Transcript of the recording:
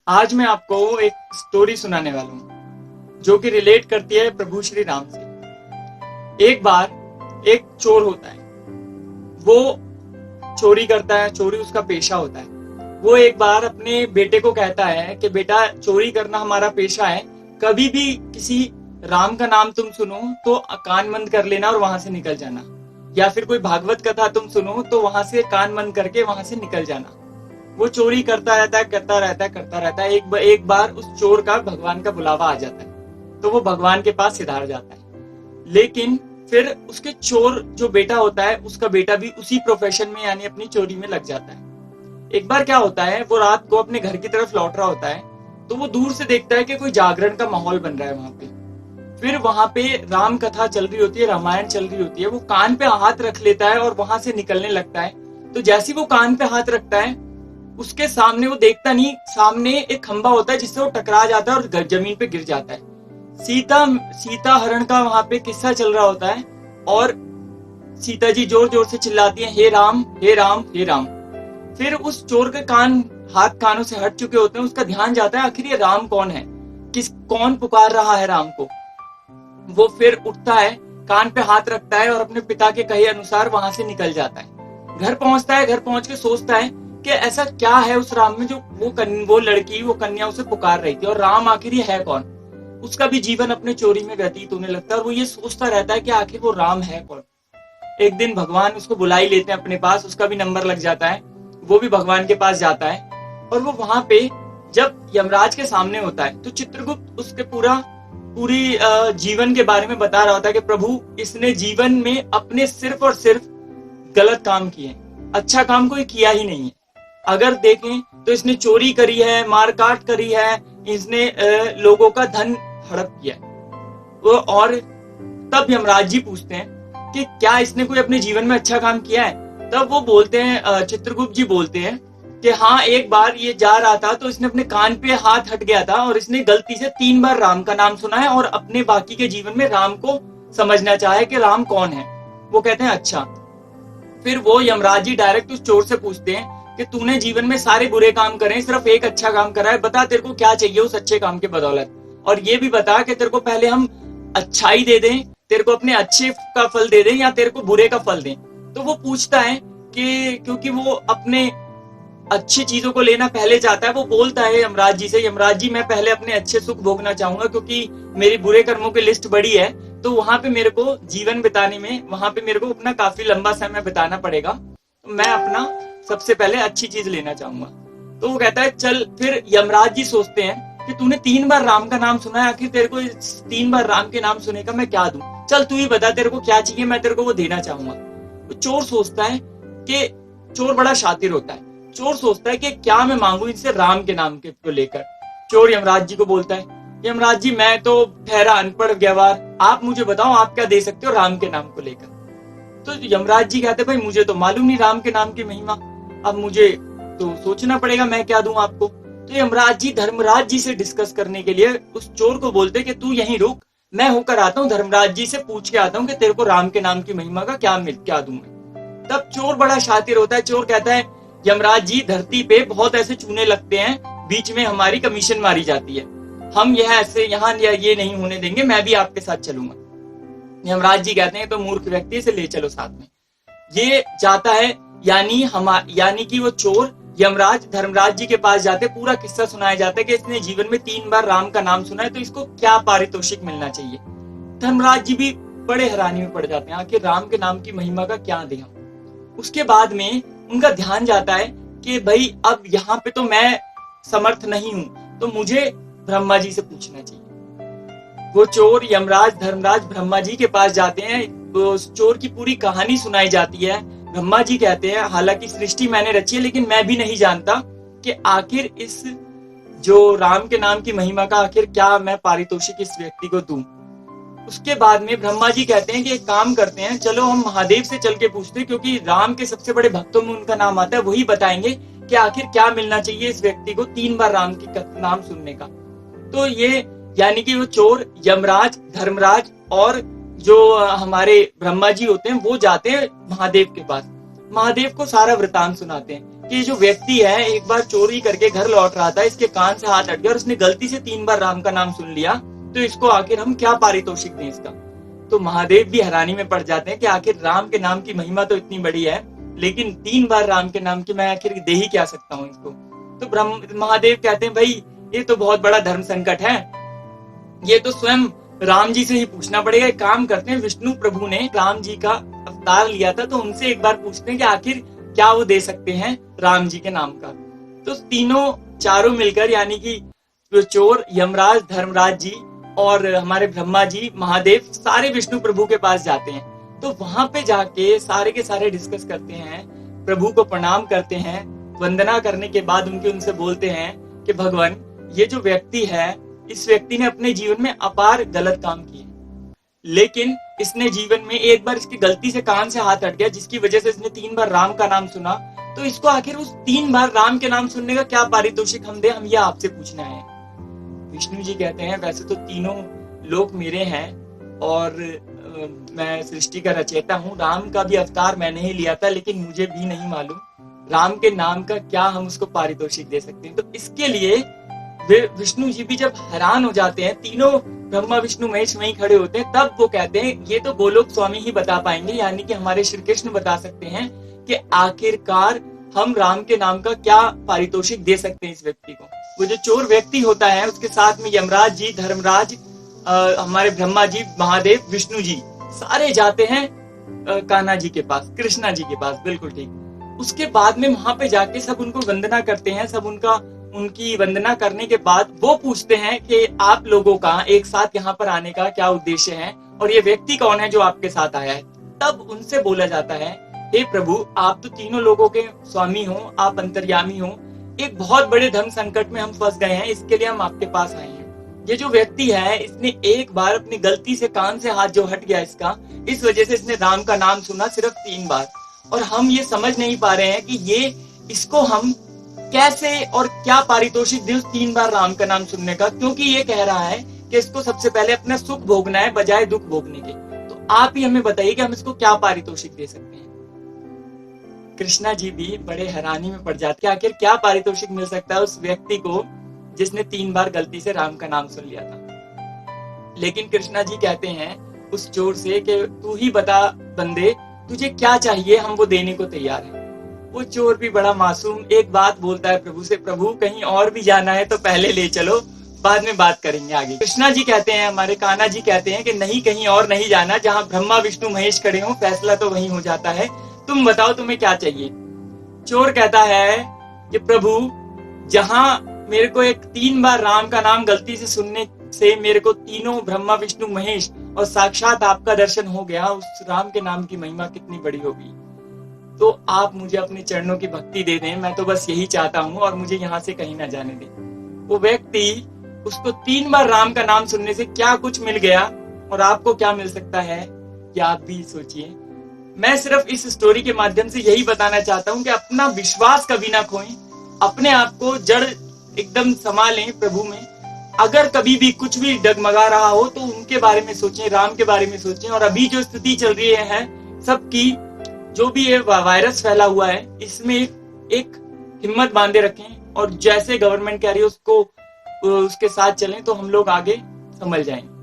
आज मैं आपको एक स्टोरी सुनाने वाला हूँ जो कि रिलेट करती है प्रभु श्री राम से। एक बार एक चोर होता है, वो चोरी करता है, चोरी उसका पेशा होता है। वो एक बार अपने बेटे को कहता है कि बेटा, चोरी करना हमारा पेशा है, कभी भी किसी राम का नाम तुम सुनो तो कान बंद कर लेना और वहां से निकल जाना, या फिर कोई भागवत कथा तुम सुनो तो वहां से कान बंद करके वहां से निकल जाना। वो चोरी करता रहता है, करता रहता है। एक बार उस चोर का भगवान का बुलावा आ जाता है, तो वो भगवान के पास सिधार जाता है। लेकिन फिर उसके चोर जो बेटा होता है, उसका बेटा भी उसी प्रोफेशन में यानी अपनी चोरी में लग जाता है। एक बार क्या होता है, वो रात को अपने घर की तरफ लौट रहा होता है, तो वो दूर से देखता है कि कोई जागरण का माहौल बन रहा है वहां पे। फिर वहां पे राम कथा चल रही होती है, रामायण चल रही होती है। वो कान पे हाथ रख लेता है और वहां से निकलने लगता है। तो जैसे वो कान पे हाथ रखता है, उसके सामने वो देखता नहीं, सामने एक खंबा होता है जिससे वो टकरा जाता है और जमीन पे गिर जाता है। सीता सीता हरण का वहां पे किस्सा चल रहा होता है और सीता जी जोर जोर से चिल्लाती हैं, हे राम हे राम हे राम। फिर उस चोर के हाथ कानों से हट चुके होते हैं। उसका ध्यान जाता है आखिर ये राम कौन है, कौन पुकार रहा है राम को। वो फिर उठता है, कान पे हाथ रखता है और अपने पिता के कहे अनुसार वहां से निकल जाता है। घर पहुंचता है, घर पहुंच के सोचता है कि ऐसा क्या है उस राम में जो वो लड़की, वो कन्या उसे पुकार रही थी, और राम आखिर ये है कौन। उसका भी जीवन अपने चोरी में व्यतीत होने लगता है और वो ये सोचता रहता है कि आखिर वो राम है कौन। एक दिन भगवान उसको बुला ही लेते हैं अपने पास, उसका भी नंबर लग जाता है, वो भी भगवान के पास जाता है। और वो वहां पे जब यमराज के सामने होता है तो चित्रगुप्त उसके पूरी जीवन के बारे में बता रहा होता है कि प्रभु, इसने जीवन में अपने सिर्फ और सिर्फ गलत काम किए, अच्छा काम कोई किया ही नहीं है। अगर देखें तो इसने चोरी करी है, मारकाट करी है, इसने लोगों का धन हड़प किया। वो और तब यमराज जी पूछते हैं कि क्या इसने कोई अपने जीवन में अच्छा काम किया है। तब वो बोलते हैं, चित्रगुप्त जी बोलते हैं कि हाँ, एक बार ये जा रहा था तो इसने अपने कान पे हाथ हट गया था और इसने गलती से 3 बार राम का नाम सुना है और अपने बाकी के जीवन में राम को समझना चाहे कि राम कौन है। वो कहते हैं अच्छा। फिर वो यमराज जी डायरेक्ट उस चोर से पूछते हैं कि तूने जीवन में सारे बुरे काम करे, सिर्फ एक अच्छा काम करा है, बता तेरे को क्या चाहिए उस अच्छे काम के बदौलत, और ये भी बता कि तेरे को पहले हम अच्छाई दे दें, तेरे को अपने अच्छे का फल दे दें या तेरे को बुरे का फल दें। तो वो पूछता है कि क्योंकि वो अपने अच्छी चीजों को लेना पहले चाहता है, वो बोलता है यमराज जी से, यमराज जी मैं पहले अपने अच्छे सुख भोगना चाहूंगा क्योंकि मेरी बुरे कर्मों की लिस्ट बड़ी है, तो वहां पे मेरे को जीवन बिताने में, वहां पे मेरे को अपना काफी लंबा समय बिताना पड़ेगा, तो मैं अपना सबसे पहले अच्छी चीज लेना चाहूंगा। तो वो कहता है चल। फिर यमराज जी सोचते हैं कि तूने 3 बार राम का नाम सुना है, आखिर तेरे को 3 बार राम के नाम सुने का मैं क्या दूं, चल तू ही बता तेरे को क्या चाहिए, मैं तेरे को वो देना चाहूंगा। तो चोर सोचता है कि चोर बड़ा शातिर होता है, चोर सोचता है कि क्या मैं मांगू इनसे राम के नाम के को लेकर। चोर यमराज जी को बोलता है, यमराज जी मैं तो ठहरा अनपढ़ व्यवहार, आप मुझे बताओ आप क्या दे सकते हो राम के नाम को लेकर। तो यमराज जी कहते भाई मुझे तो मालूम नहीं राम के नाम की महिमा, अब मुझे तो सोचना पड़ेगा मैं क्या दूं आपको। तो यमराज जी धर्मराज जी से डिस्कस करने के लिए उस चोर को बोलते कि तू यहीं रुक, मैं होकर आता हूँ, धर्मराज जी से पूछ के आता हूँ कि तेरे को राम के नाम की महिमा का क्या दूं मैं। तब चोर बड़ा शातिर होता है, चोर कहता है यमराज जी धरती पे बहुत ऐसे चूने लगते हैं, बीच में हमारी कमीशन मारी जाती है, हम यह ऐसे यहाँ ये नहीं होने देंगे, मैं भी आपके साथ चलूंगा। यमराज जी कहते हैं तो मूर्ख व्यक्ति से ले चलो साथ में। ये जाता है, यानी कि वो चोर यमराज धर्मराज जी के पास जाते, पूरा किस्सा सुनाया जाता है कि इसने जीवन में 3 बार राम का नाम सुना है तो इसको क्या पारितोषिक मिलना चाहिए। धर्मराज जी भी बड़े हैरानी में पड़ जाते हैं, आखिर राम के नाम की महिमा का क्या दें हम। उसके बाद में उनका ध्यान जाता है कि भाई अब यहाँ पे तो मैं समर्थ नहीं हूं, तो मुझे ब्रह्मा जी से पूछना चाहिए। वो चोर यमराज धर्मराज ब्रह्मा जी के पास जाते हैं, उस चोर की पूरी कहानी सुनाई जाती है। ब्रह्मा जी कहते हैं हालांकि सृष्टि मैंने रची है लेकिन मैं भी नहीं जानता कि आखिर इस जो राम के नाम की महिमा का आखिर क्या मैं पारितोषिक इस व्यक्ति को दूं। उसके बाद में ब्रह्मा जी कहते हैं कि एक काम करते हैं, चलो हम महादेव से चल के पूछते हैं, क्योंकि राम के सबसे बड़े भक्तों में उनका नाम आता है, वही बताएंगे कि आखिर क्या मिलना चाहिए इस व्यक्ति को 3 बार राम की नाम सुनने का। तो ये यानी कि वो चोर यमराज धर्मराज और जो हमारे ब्रह्मा जी होते हैं वो जाते हैं महादेव के पास, महादेव को सारा वृतांत सुनाते हैं कि जो व्यक्ति है एक बार चोरी करके घर लौट रहा था, इसके कान से हाथ अट गया और उसने गलती से 3 बार राम का नाम सुन लिया, तो इसको आखिर हम क्या पारितोषिक दें इसका। तो महादेव भी हैरानी में पड़ जाते हैं कि आखिर राम के नाम की महिमा तो इतनी बड़ी है, लेकिन 3 बार राम के नाम की मैं आखिर दे ही क्या सकता हूँ इसको। तो महादेव कहते हैं भाई ये तो बहुत बड़ा धर्म संकट है, ये तो स्वयं राम जी से ही पूछना पड़ेगा। एक काम करते हैं, विष्णु प्रभु ने राम जी का अवतार लिया था, तो उनसे एक बार पूछते हैं कि आखिर क्या वो दे सकते हैं राम जी के नाम का। तो चारों मिलकर, यानी कि जो चोर, यमराज, धर्मराज जी और हमारे ब्रह्मा जी, महादेव, सारे विष्णु प्रभु के पास जाते हैं। तो वहां पे जाके सारे के सारे डिस्कस करते हैं, प्रभु को प्रणाम करते हैं, वंदना करने के बाद उनसे बोलते हैं कि भगवान, ये जो व्यक्ति है, इस व्यक्ति ने अपने जीवन में अपार गलत काम किए, लेकिन इसने जीवन में एक बार इसकी गलती से कान से हाथ हट गया, जिसकी वजह से इसने 3 बार राम का नाम सुना, तो इसको आखिर उस 3 बार राम के नाम सुनने का क्या पारितोषिक हम दे, हम ये आपसे पूछना है। विष्णु जी कहते हैं वैसे तो तीनों लोक मेरे हैं और मैं सृष्टि का रचयिता हूँ, राम का भी अवतार मैंने ही लिया था, लेकिन मुझे भी नहीं मालूम राम के नाम का क्या हम उसको पारितोषिक दे सकते हैं। तो इसके लिए विष्णु जी भी जब हैरान हो जाते हैं, तीनों ब्रह्मा विष्णु महेश वहीं खड़े होते हैं, तब वो कहते हैं ये तो गोलोक स्वामी ही बता पाएंगे, यानी कि हमारे श्री कृष्ण बता सकते हैं कि आखिरकार हम राम के नाम का क्या पारितोषिक दे सकते हैं इस व्यक्ति को। वो जो चोर व्यक्ति होता है उसके साथ में यमराज जी, धर्मराज, हमारे ब्रह्मा जी, महादेव, विष्णु जी सारे जाते हैं कान्हा जी के पास, कृष्णा जी के पास, बिल्कुल ठीक। उसके बाद में वहां पे जाके सब उनको वंदना करते हैं, सब उनकी वंदना करने के बाद वो पूछते हैं कि आप लोगों का एक साथ यहाँ पर आने का क्या उद्देश्य है और ये व्यक्ति कौन है जो आपके साथ आया है। तब उनसे बोला जाता है, हे प्रभु, आप तो तीनों लोगों के स्वामी हो, आप अंतर्यामी हो, एक बहुत बड़े धर्म संकट में हम फंस गए हैं, इसके लिए हम आपके पास आए हैं। ये जो व्यक्ति है इसने एक बार अपनी गलती से कान से हाथ जो हट गया इसका, इस वजह से इसने राम का नाम सुना सिर्फ 3 बार, और हम ये समझ नहीं पा रहे हैं कि ये इसको हम कैसे और क्या पारितोषिक दे उस 3 बार राम का नाम सुनने का, क्योंकि ये कह रहा है कि इसको सबसे पहले अपना सुख भोगना है बजाय दुख भोगने के। तो आप ही हमें बताइए कि हम इसको क्या पारितोषिक दे सकते हैं। कृष्णा जी भी बड़े हैरानी में पड़ जाते हैं, आखिर क्या पारितोषिक मिल सकता है उस व्यक्ति को जिसने 3 बार गलती से राम का नाम सुन लिया था। लेकिन कृष्णा जी कहते हैं उस चोर से कि तू ही बता बंदे, तुझे क्या चाहिए, हम वो देने को तैयार हैं। वो चोर भी बड़ा मासूम एक बात बोलता है प्रभु से, प्रभु कहीं और भी जाना है तो पहले ले चलो, बाद में बात करेंगे आगे। कृष्णा जी कहते हैं, हमारे कान्हा जी कहते हैं कि नहीं, कहीं और नहीं जाना, जहाँ ब्रह्मा विष्णु महेश खड़े हो फैसला तो वहीं हो जाता है, तुम बताओ तुम्हें क्या चाहिए। चोर कहता है कि प्रभु, जहाँ मेरे को एक 3 बार राम का नाम गलती से सुनने से मेरे को तीनों ब्रह्मा विष्णु महेश और साक्षात आपका दर्शन हो गया, उस राम के नाम की महिमा कितनी बड़ी होगी, तो आप मुझे अपने चरणों की भक्ति दे दें, मैं तो बस यही चाहता हूँ और मुझे यहाँ से कहीं ना जाने दें। वो व्यक्ति, उसको 3 बार राम का नाम सुनने से क्या कुछ मिल गया और आपको क्या मिल सकता है, ये आप भी सोचिए। मैं सिर्फ इस स्टोरी के माध्यम से यही बताना चाहता हूँ कि अपना विश्वास कभी ना खोएं, अपने आप को जड़ एकदम संभालें प्रभु में। अगर कभी भी कुछ भी डगमगा रहा हो तो उनके बारे में सोचें, राम के बारे में सोचें। और अभी जो स्थिति चल रही है सबकी, जो भी ये वायरस फैला हुआ है, इसमें एक हिम्मत बांधे रखें और जैसे गवर्नमेंट कह रही है उसको उसके साथ चलें, तो हम लोग आगे संभल जाएंगे।